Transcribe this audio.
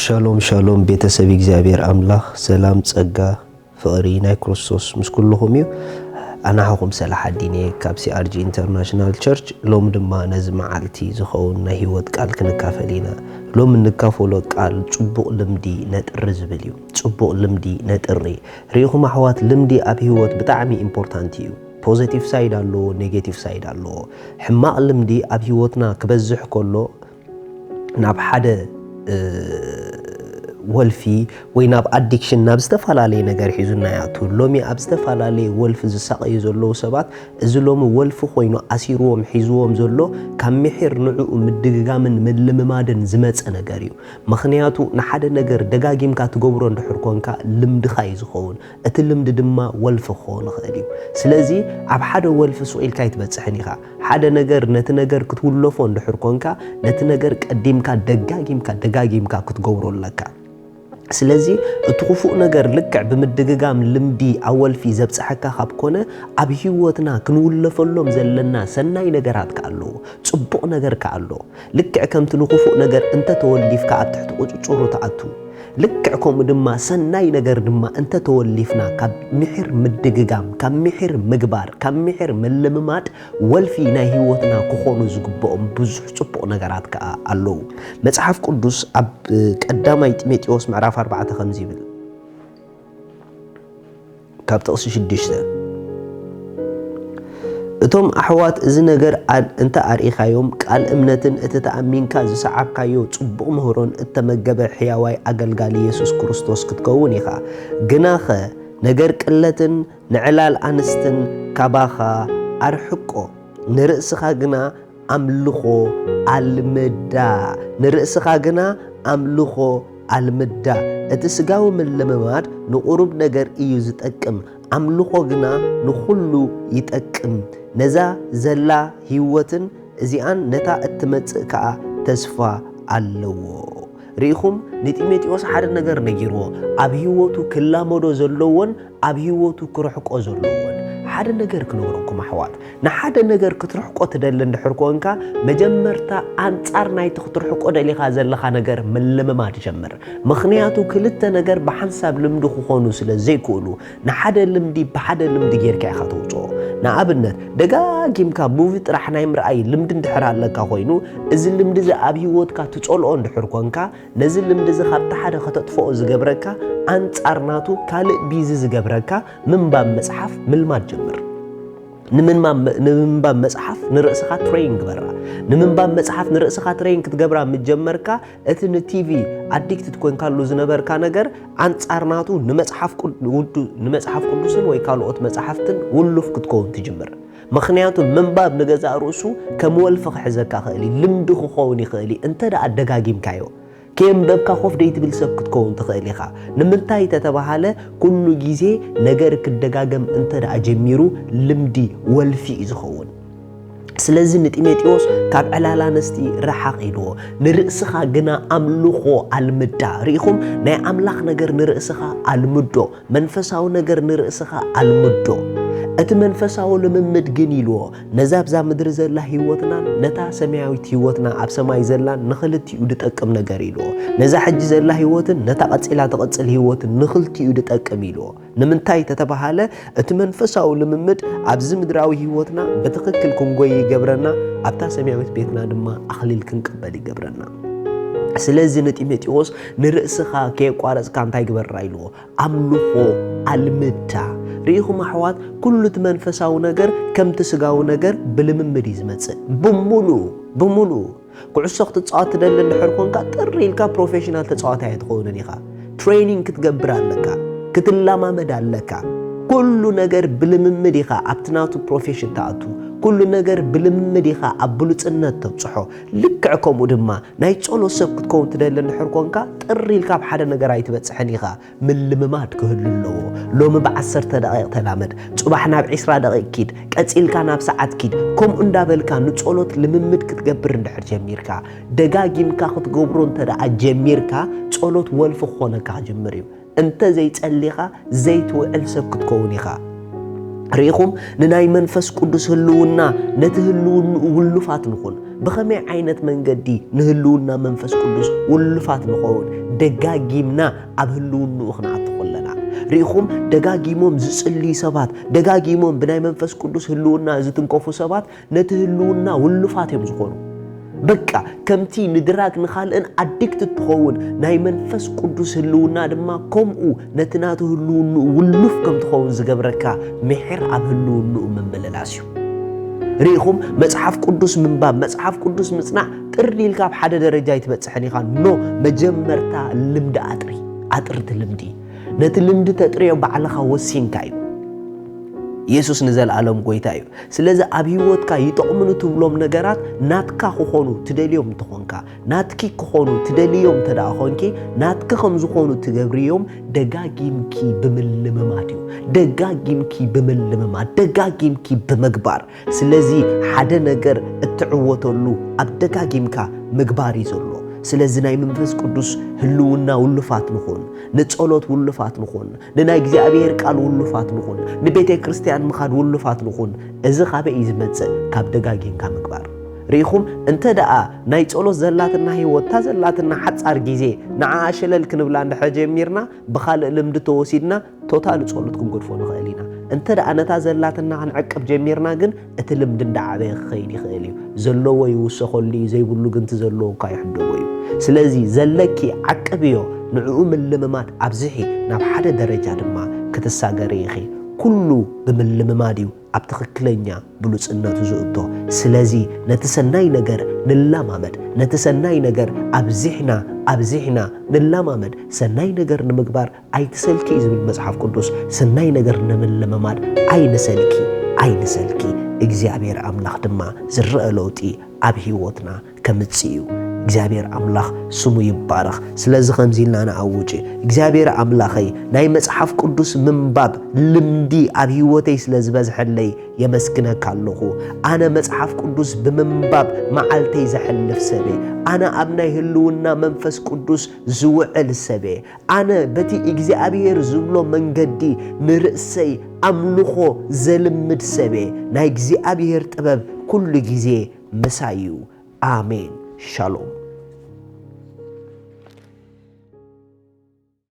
ሻሎም ሻሎም ቤተሰብ እግዚአብሔር አምላኽ ሰላም ጸጋ ፍቅሪ ናይ ክርስቶስ ምስ ኩልኹም እዩ ኣና ሓኹም ሰላሕ ኣዲነ ካብ ሲአርጂ ኢንተርናሽናል ቸርች ሎም ድማ ነዚ መዓልቲ ዝኸውን ናይ ህይወት ቃል ክንካፈል ኢና ሎም ንካፈሎ ቃል ጽቡቕ ልምዲ ነጥሪ ዝብል እዩ ጽቡቕ ልምዲ ነጥሪ ሪኢኹም ኣሕዋት ልምዲ ኣብ ህይወት ብጣዕሚ ኢምፖርታንት እዩ ፖዚቲቭ ሳይድ ኣሎ ኔጌቲቭ ሳይድ ኣሎ ሕማቕ ልምዲ ኣብ ህይወትና ክበዝሕ ከሎ ናብ ሓደ ወልፊ ወይ ናብ አዲክሽን ናብ ዝተፋላለየ ነገር ሒዙና ያቱ ሎሚ ኣብ ዝተፋላለየ ወልፊ ዝሳቀዩ ዘለው ሰባት እዚ ሎሚ ወልፊ ኮይኑ ኣሲርዎም ሒዝዎም ዘሎ ካብ ምሕር ንዑኡ ምድግጋምን ምልምማድን ዝመፀ ነገር እዩ ምኽንያቱ ንሓደ ነገር ደጋጊምካ ትገብሮ እንድሕር ኮንካ ልምድኻ ይዝኸውን እቲ ልምዲ ድማ ወልፊ ክኸውን ይኽእል እዩ ስለዚ ኣብ ሓደ ወልፊ ስኢልካ ይትበፅሕን ኢኻ ሓደ ነገር ነቲ ነገር ክትውለፎ እንድሕር ኮንካ ነቲ ነገር ቀዲምካ ደጋጊምካ ክትገብሮ ኣለካ ስለዚ እቲ ክፉእ ነገር ልክዕ ብምድግጋም ልምዲ ኣወልፊ ዘብፅሐካ ካብ ኮነ ኣብ ህይወትና ክንውለፈሎም ዘለና ሰናይ ነገራት ካሉ ጽቡቕ ነገር ካሉ ልክዕ ከምቲ ንክፉእ ነገር እንተ ተወሊፍካ ኣብ ትሕቲ ቁጭጭሩ ተኣቱ ልክዕ ከምኡ ድማ ሰናይ ነገር ድማ እንተ ተወሊፍና ካብ ምሕር ምድግጋም ካብ ምሕር ምግባር ካብ ምሕር መልምማድ ወልፊ ናይ ህይወትና ክኾኑ ዝግብኦም ብዙሕ ጽቡቕ ነገራት ከዓ ኣለዉ መጽሓፍ ቅዱስ ኣብ ቀዳማይ ጢሞቴዎስ ምዕራፍ 4 ከምዚ ይብል ካብ ጥቕሲ 6 እቶም ኣሕዋት እዚ ነገር እንተ ኣርኢኻዮም ቃል እምነትን እቲ ተኣሚንካ ዝሰዓብካዮ ጽቡቕ ምህሮን እተመገበ ሕያዋይ ኣገልጋሊ ኢየሱስ ክርስቶስ ክትከውን ኢኻ ግናኸ ነገር ቅለትን ንዕላል ኣንስትን ካባኻ ኣርሕቆ ንርእስኻ ግና ኣምልኾ ኣልምዳ እቲ ስጋዊ ምልምማድ ንቁሩብ ነገር እዩ ዝጠቅም ኣምልኾ ግና ንኹሉ ይጠቅም ነዛ ዘላ ህይወትን እዚኣን ነታ እትመጽእ ከዓ ተስፋ ኣለዎ ሪኢኹም ንጢሞቴዎስ ሓደ ነገር ነጊርዎ ኣብ ህይወቱ ክላመዶ ዘለዎን ኣብ ህይወቱ ክርሕቆ ዘለዎን ሓደ ነገር ክነግረኩም ኣሕዋት ንሓደ ነገር ክትርሕቆ ትደሊ እንድሕር ኮንካ መጀመርታ ኣንጻር ናይቲ ክትርሕቆ ደሊኻ ዘለኻ ነገር ምልምማድ ጀምር ምኽንያቱ ክልተ ነገር ብሓንሳብ ልምዲ ክኾኑ ስለ ዘይክእሉ ንሓደ ልምዲ ብሓደ ልምዲ ጌርካ ኢኻ ተውፅኦ ንኣብነት ደጋጊምካ ሙቪ ጥራሕ ናይ ምርኣይ ልምዲ እንድሕር ኣለካ ኮይኑ እዚ ልምዲ እዚ ኣብ ህይወትካ ትጸልኦ እንድሕር ኮንካ ነዚ ልምዲ እዚ ካብቲ ሓደ ከተጥፍኦ ዝገብረካ ኣንጻር ናቱ ካልእ ቢዚ ዝገብረካ ምንባብ መጽሓፍ ምልማድ ጀምር ንምንባብ መጽሓፍ ንርእስኻ ትሬኒንግ ግበራ ንምንባብ መጽሓፍ ንርእስኻ ትሬኒንግ ክትገብራ ምጀመርካ እቲ ንቲቪ ኣዲክትድ ኮይንካሉ ዝነበርካ ነገር ኣንጻርናቱ ንመጽሓፍ ቅዱስን ወይ ካልኦት መጽሓፍትን ውሉፍ ክትከውን ትጅምር ምኽንያቱ ምንባብ ንገዛእ ርእሱ ከም ወልፊ ክሕዘካ ኽእሊ ልምዲ ክኸውን ይኽእሊ እንተ ደኣ ደጋጊምካዮ ከንበብካ ኾፍ ደይ ትብል ሰብ ክትከውን ትኽእል ኢኻ ንምንታይ ተተባሃለ ኩሉ ግዜ ነገር ክደጋገም እንተ ደኣ ጀሚሩ ልምዲ ወልፊ ዝኸውን ስለዚ ንጢሞቴዎስ ካብ ዕላላ ነስቲ ረሓቕ ኢልዎ ንርእስኻ ግና ኣምልኾ ኣልምዳ ሪኢኹም ናይ ኣምላኽ ነገር ንርእስኻ ኣልምዶ መንፈሳዊ ነገር ንርእስኻ ኣልምዶ እቲ መንፈሳዊ ልምምድ ግን ኢልዎ ነዛ ብዛ ምድሪ ዘላ ህይወትና ነታ ሰማያዊት ህይወትና ኣብ ሰማይ ዘላን ንኽልቲኡ ድጠቅም ነገር ኢልዎ ነዛ ሕጂ ዘላ ህይወትን ነታ ቀፂላ ተቐፅል ህይወትን ንኽልቲኡ ድጠቅም ኢልዎ ንምንታይ ተተባሃለ እቲ መንፈሳዊ ልምምድ ኣብዚ ምድራዊ ህይወትና ብትክክል ክንጎይ ይገብረና ኣብታ ሰማያዊት ቤትና ድማ ኣኽሊል ክንቅበል ይገብረና ስለዚ ንጢሞቴዎስ ንርእስኻ ከየቋረፅካ እንታይ ግበራ ኢልዎ ኣምልኾ ኣልምዳ ሪኢኹም ኣሕዋት ኩሉ እቲ መንፈሳዊ ነገር ከምቲ ስጋዊ ነገር ብልምምድ እዩ ዝመጽእ ብሙሉ ኩዕሶ ክትፃወት ትደሊ እንድሕር ኮንካ ጥሪ ኢልካ ፕሮፌሽናል ተፃዋታይ ኣይትኸውንን ኢኻ ትሬኒንግ ክትገብር ኣለካ ክትላማመድ ኣለካ ኩሉ ነገር ብልምምድ ኢኻ ኣብቲ ናቱ ፕሮፌሽን ተኣቱ ኩሉ ነገር ብልምምድ ኢኻ ኣብ ብሉጽነት ተብጽሖ ልክዕ ከምኡ ድማ ናይ ጸሎት ሰብ ክትከውን ትደሊ እንድሕር ኮንካ ጥሪ ኢልካ ኣብ ሓደ ነገር ኣይትበጽሕን ኢኻ ምልምማድ ክህሉ ኣለዎ ሎሚ ብ10 ደቂቕ ተላመድ ጽባሕ ናብ 20 ደቂቕ ኪድ ቀጺልካ ናብ ሰዓት ኪድ ከምኡ እንዳበልካ ንጸሎት ልምምድ ክትገብር እንድሕር ጀሚርካ ደጋጊምካ ክትገብሮ እንተ ደኣ ጀሚርካ ጸሎት ወልፊ ክኾነካ ክጅምር እዩ እንተ ዘይጸሊኻ ዘይትውዕል ሰብ ክትከውን ኢኻ ሪኢኹም ንናይ መንፈስ ቅዱስ ህልውና ነቲ ህልውንኡ ውሉፋት ንኹን بخمي عينت من قدي نهلونا منفس قدس ولفات نخون دقاقيمنا أبهلون نوخنا عطقلنا ريخم دقاقيمهم زسلي سبات دقاقيمهم بناي منفس قدس هلونا زتنكوفو سبات نتهلونا ولفات يمزخونو بقى كمتي ندراك نخالن عدك تتخون ناي منفس قدس هلونا دما كومو نتناتو هلون ولف كم تخون زقبركا محر أبهلون من بللاسيو ريخم مصحف قدس من باب مصحف قدس مصنع ترلي الكاب حدا درجة يتبصحني خان نو مجمرتا لمد أطرت لمدي نت لمد تطريو بعلخا وسينكايو يسوس نزل عالم قويتايو سلازا أبيوتكا يتقمنو تبلوم نغرات ناتكا خونو تدليوم تخونكا ناتكي خونو تدليوم تداخونكي ناتكا خمزو خونو تغبريوم دقاقيمكي بملمماتيو دقاقيمكي بملممات دقاقيمكي بمقبار سلازي حدا نغر اتعوتولو اب دقاقيمكا مقباري زولو سلازي ناي منفس قدس هلونا ولفات نخون نتصلوت ولفات نخون نناي እግዚአብሔር ቃል ولفات نخون نبيت ክርስቲያን مخاد ولفات نخون እዚ خابئ يزمጽእ ካብ ደጋጊንካ ምግባር ريخم انت دقا ناي تصلوت زلاتنا هيوت زلاتنا حصار غيزي نعا شلل كنبلا اند حجه يميرنا بخالق لمد توسيدنا توتال تصلوت كنغدفو نخالينا انت دقا نتا زلاتنا هنعقب جميرنا ግን እቲ ልምድ እንዳዓበ خيدي خيلي زلو يوسخلي ዘይብሉ ግን ተዘሎ ካይሕደው እዩ ስለዚ ዘለኪ ዓቅብዮ ንዕኡ ምልምማት ኣብዝሒ ናብ ሓደ ደረጃ ድማ ክትሳገሪ ይኺ ኩሉ ብምልምማዲው ኣብ ትክክለኛ ብሉጽነቱ ዝእቶ ስለዚ ነተሰናይ ነገር ንላማመድ ነተሰናይ ነገር ኣብዝሕና ንላማመድ ሰናይ ነገር ንምግባር ኣይትሰልኪ ዝብል መጽሐፍ ቅዱስ ሰናይ ነገር ንምልምማድ ኣይንሰልኪ እግዚአብሔር አምላክ ድማ ዝረአ ለውጢ ኣብ ህይወትና ከምጽዩ እግዚአብሔር አምላክ ስሙ ይባረክ ስለዚህ ከምዚልና ናአውጪ እግዚአብሔር አምላኸይ ናይ መጽሐፍ ቅዱስ ምንባብ ልምዲ ኣብ ህይወተይ ስለዝበዝሐለይ የመስክነካ ኣለኹ ኣነ መጽሐፍ ቅዱስ ብምንባብ መዓልተይ ዘሐልፍ ሰበ ኣነ ኣብ ናይ ህልውና መንፈስ ቅዱስ ዝውዕል ሰበ ኣነ በቲ እግዚአብሔር ዝብሎ መንገዲ ንርእሰይ ኣምልኾ ዘልምድ ሰበ ናይ እግዚአብሔር ጥበብ ኩሉ ግዜ መሳዩ አሜን ሻሎም